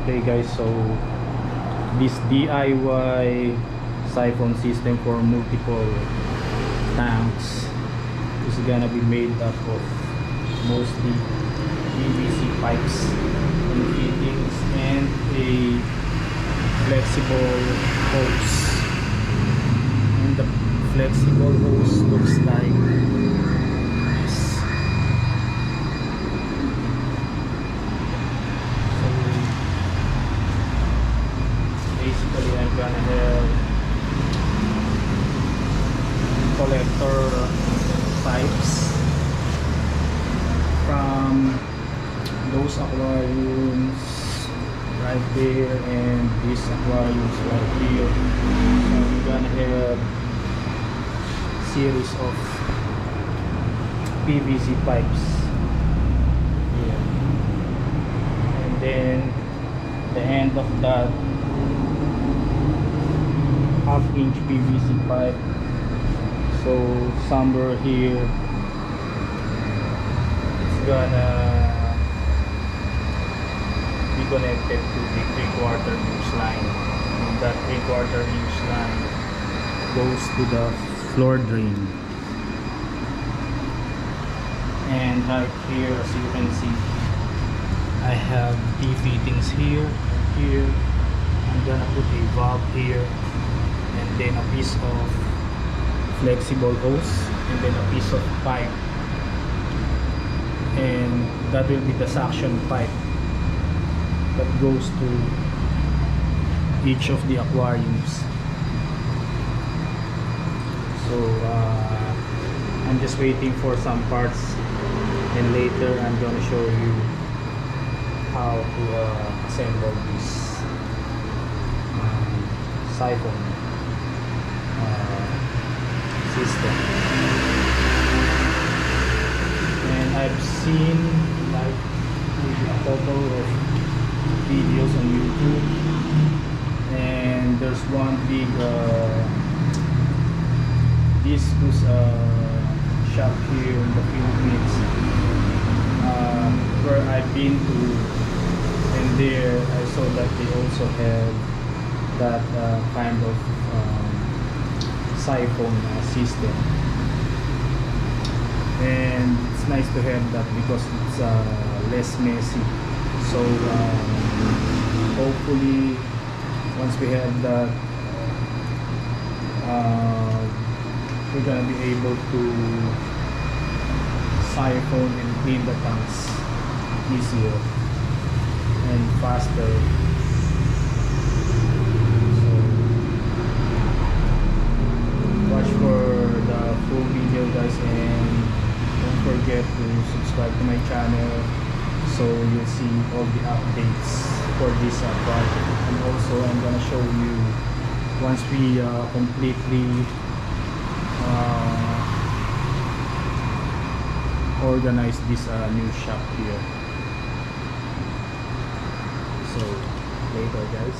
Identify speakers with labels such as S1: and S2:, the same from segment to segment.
S1: Okay guys, so this DIY siphon system for multiple tanks is gonna be made up of mostly PVC pipes and fittings and a flexible hose. And the flexible hose looks like this. So basically I'm gonna have collector pipes from those aquariums right there and these aquariums right here. So we're gonna have series of PVC pipes here, and then the end of that half-inch PVC pipe. So somewhere here it's gonna be connected to the 3/4 inch line, and that 3/4 inch line goes to the floor drain. And right here, as you can see, I have T fittings here and here. I'm gonna put a valve here, and then a piece of flexible hose, and then a piece of pipe, and that will be the suction pipe that goes to each of the aquariums. So I'm just waiting for some parts, and later I'm going to show you how to assemble this siphon system. And I've seen like maybe a couple of videos on YouTube, and there's one big discus shop here in the Philippines where I've been to, and there I saw that they also have that kind of siphon system, and it's nice to have that because it's less messy. So hopefully once we have that, we're gonna be able to siphon and clean the tanks easier and faster. So watch for the full video guys, and don't forget to subscribe to my channel so you'll see all the updates for this project. And also I'm gonna show you once we completely organize this new shop here. So later guys.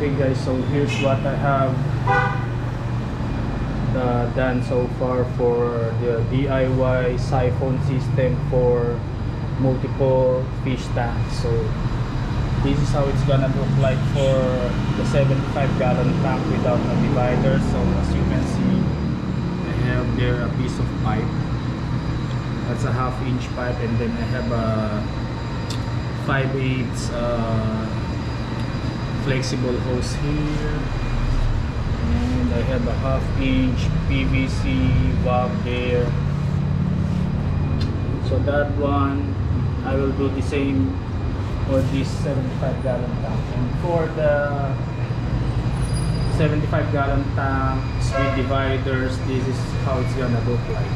S1: Okay guys, so here's what I have done so far for the DIY siphon system for multiple fish tanks. So this is how it's gonna look like for the 75-gallon tank without a divider. So as you can see, I have there a piece of pipe. That's a half-inch pipe, and then I have a 5/8 flexible hose here, and I have a half-inch PVC valve there. So that one I will do the same for this 75-gallon tank. And for the 75-gallon tanks with dividers, this is how it's gonna look like.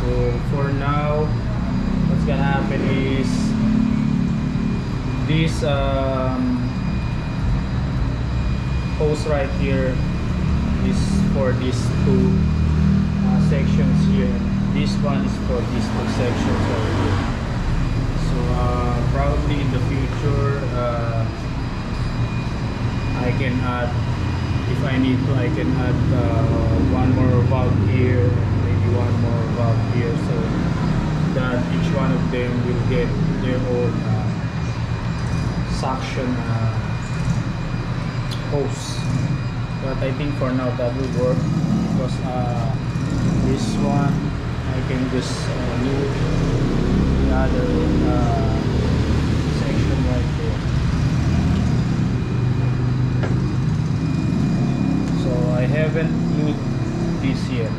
S1: So for now, what's gonna happen is this hose right here is for these two sections here. This one is for these two sections right here. So probably in the future, I can add, if I need to, I can add one more valve here, maybe one more valve here, so that each one of them will get their own suction hose. But I think for now that will work, because this one I can just move the other section right there. So I haven't glued this yet.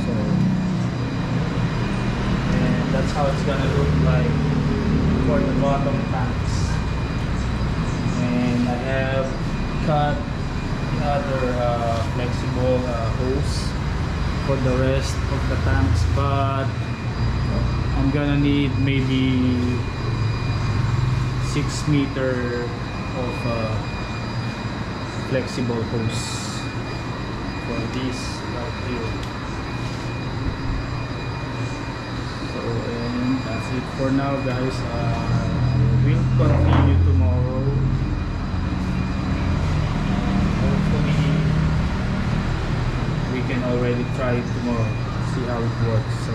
S1: So, and that's how it's gonna look like for the bottom tanks. And I have cut the other flexible hose for the rest of the tanks, but I'm gonna need maybe 6 meter of flexible hose for this right here. So, and that's it for now guys. We'll continue tomorrow. Hopefully we can already try it tomorrow, see how it works. So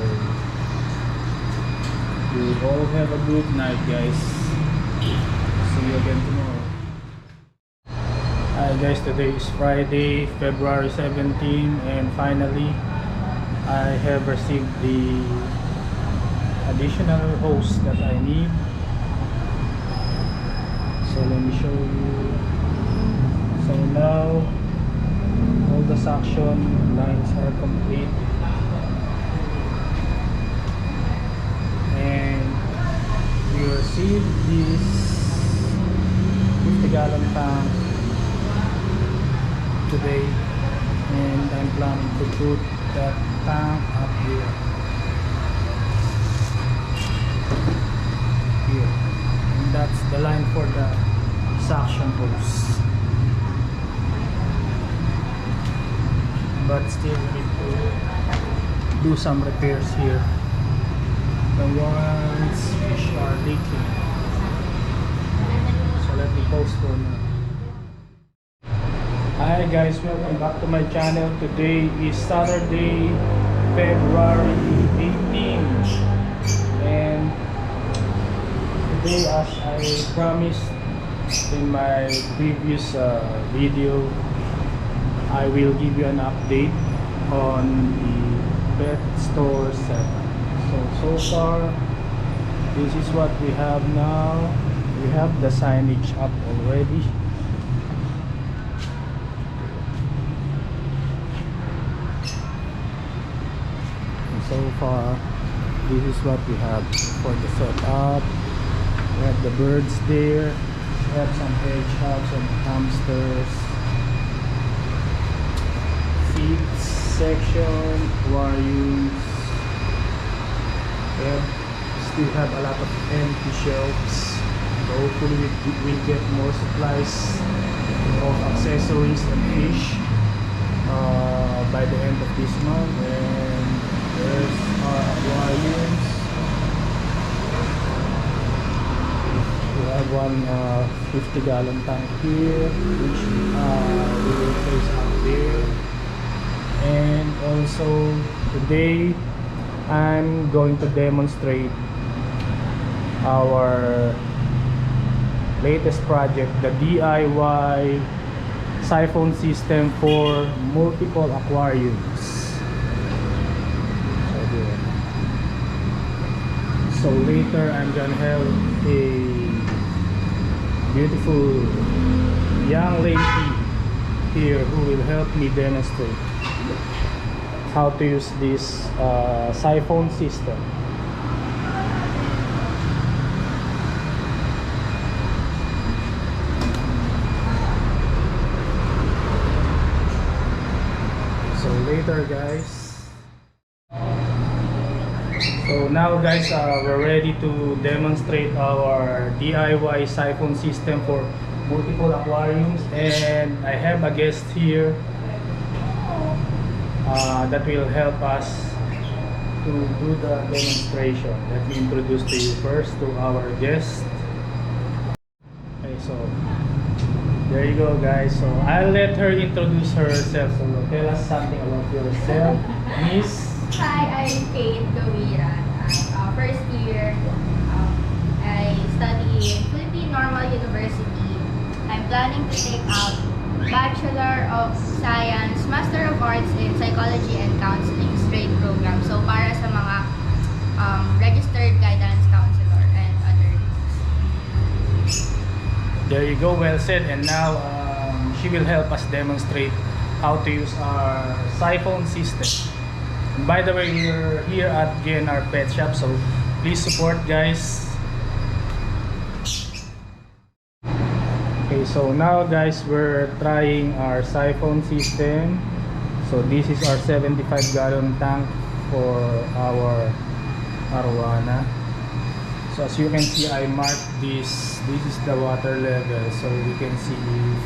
S1: you all have a good night guys. See you again tomorrow. Hi guys, today is Friday, February 17, and finally I have received the additional hose that I need. So let me show you. So now all the suction lines are complete, and we received this 50-gallon tank today, and I'm planning to put that tank up here, and that's the line for the suction hose. But still we need to do some repairs here. The ones which are leaking. So let me pause for now. Hi guys, welcome back to my channel. Today is Saturday, February 18, and today, as I promised in my previous video, I will give you an update on the pet store setup. So far, this is what we have now. We have the signage up already. And so far, this is what we have for the setup. We have the birds there. We have some hedgehogs and hamsters. Feeds section, aquariums. We still have a lot of empty shelves. So hopefully we'll get more supplies of accessories and fish by the end of this month. And there's our aquariums. have one 50-gallon tank here, which we will place out there. And also today I'm going to demonstrate our latest project, the DIY siphon system for multiple aquariums. So later I'm gonna have a beautiful young lady here who will help me demonstrate how to use this siphon system. So later, guys. So now, guys, we're ready to demonstrate our DIY siphon system for multiple aquariums, and I have a guest here that will help us to do the demonstration. Let me introduce to you first to our guest. Okay, so there you go, guys. So I'll let her introduce herself. So tell us something about yourself, Miss.
S2: Hi, I'm Kate Gawira. I'm first year. I study in Philippine Normal University. I'm planning to take out Bachelor of Science, Master of Arts in Psychology and Counseling straight program. So para sa mga registered guidance counselor and other.
S1: There you go, well said. And now she will help us demonstrate how to use our siphon system. And by the way, we're here at GNR Pet Shop, so please support, guys. Okay, so now, guys, we're trying our siphon system. So this is our 75-gallon tank for our arowana. So as you can see, I marked this. This is the water level, so we can see if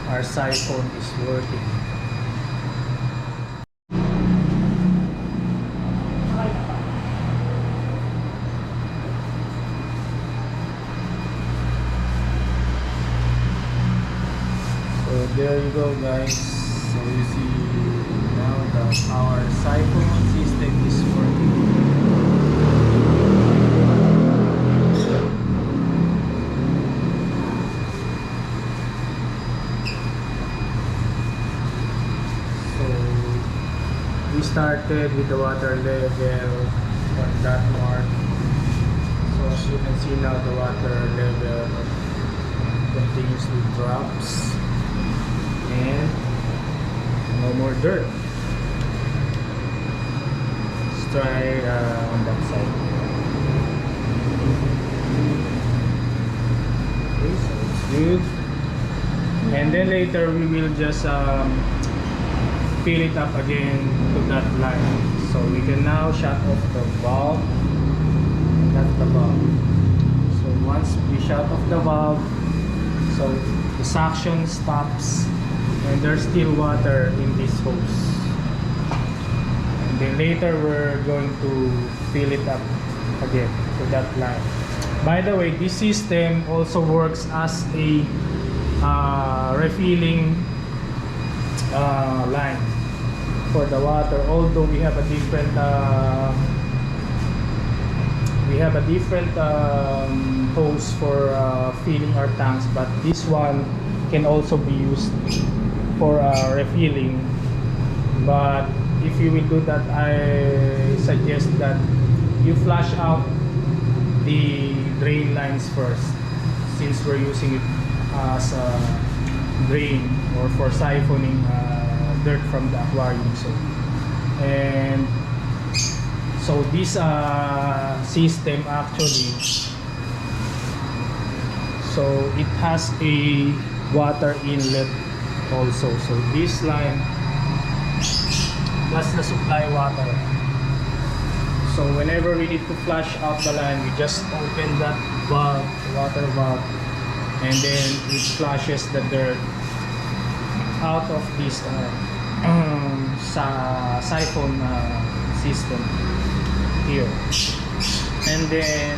S1: our siphon is working. So there you go, guys. So you see now that our siphon system is working. We started with the water level on that mark. So as you can see now, the water level continuously drops and no more dirt. Let's try on that side. Okay, so it's good. And then later we will just fill it up again to that line. So we can now shut off the valve. That's the valve. So once we shut off the valve, so the suction stops and there's still water in this hose. And then later we're going to fill it up again to that line. By the way, this system also works as a refilling line for the water, although we have a different hose for filling our tanks, but this one can also be used for refilling. But if you will do that, I suggest that you flush out the drain lines first, since we're using it as a drain or for siphoning dirt from the aquarium. And so this system actually, so it has a water inlet also. So this line plus the supply water. So whenever we need to flush out the line, we just open that valve, water valve, and then it flushes the dirt out of this siphon system here. And then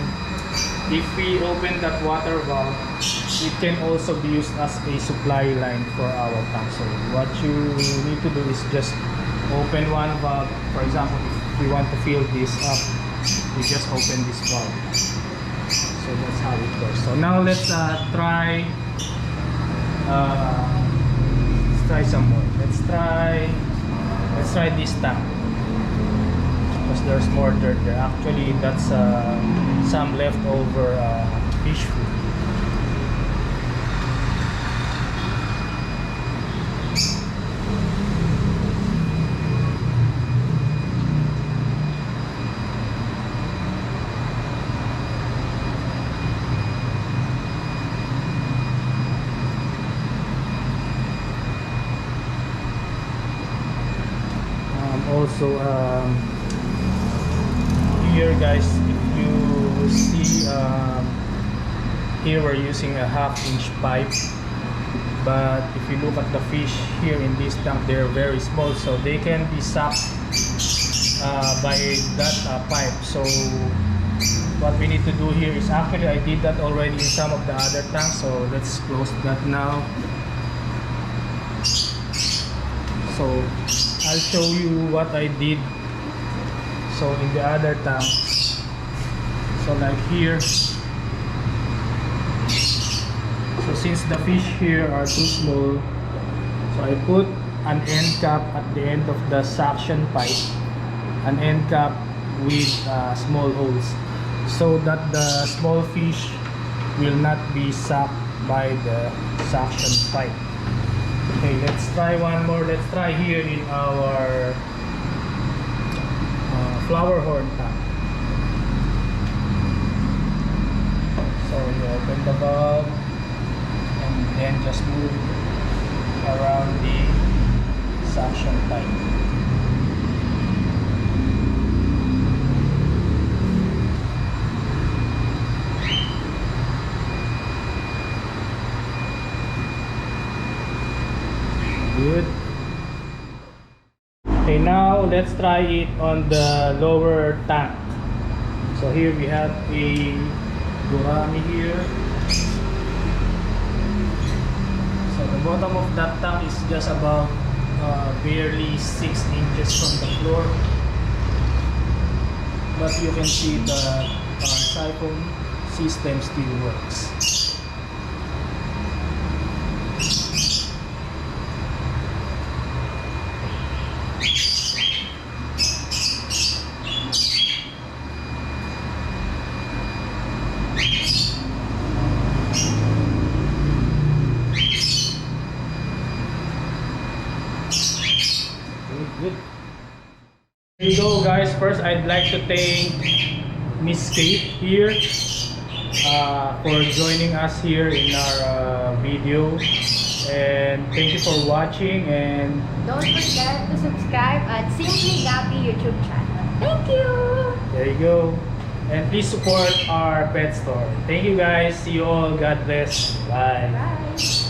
S1: if we open that water valve, it can also be used as a supply line for our tank. So what you need to do is just open one valve. For example, if we want to fill this up, we just open this valve. So that's how it works. So now let's try some more. Let's try this tank, because there's more dirt there. Actually, that's some leftover fish food. Also, here guys, if you see, here we're using a 1/2-inch pipe, but if you look at the fish here in this tank, they're very small, so they can be sucked by that pipe. So what we need to do here is, actually I did that already in some of the other tanks, so let's close that now. So I'll show you what I did. So in the other tank, so like here, so since the fish here are too small, so I put an end cap at the end of the suction pipe, an end cap with small holes, so that the small fish will not be sucked by the suction pipe. Okay, let's try one more. Let's try here in our flower horn tank. So you open the valve and then just move around the suction pipe. Good. Okay, now let's try it on the lower tank. So here we have a gurami here. So the bottom of that tank is just about barely 6 inches from the floor, but you can see the siphon system still works. Good. Here you go, guys. First, I'd like to thank Miss Kate here for joining us here in our video, and thank you for watching, and
S2: Don't forget to subscribe at Simply Gappy YouTube channel. Thank you!
S1: there you go. And please support our pet store. Thank you guys. See you all. God bless. Bye.
S2: Bye!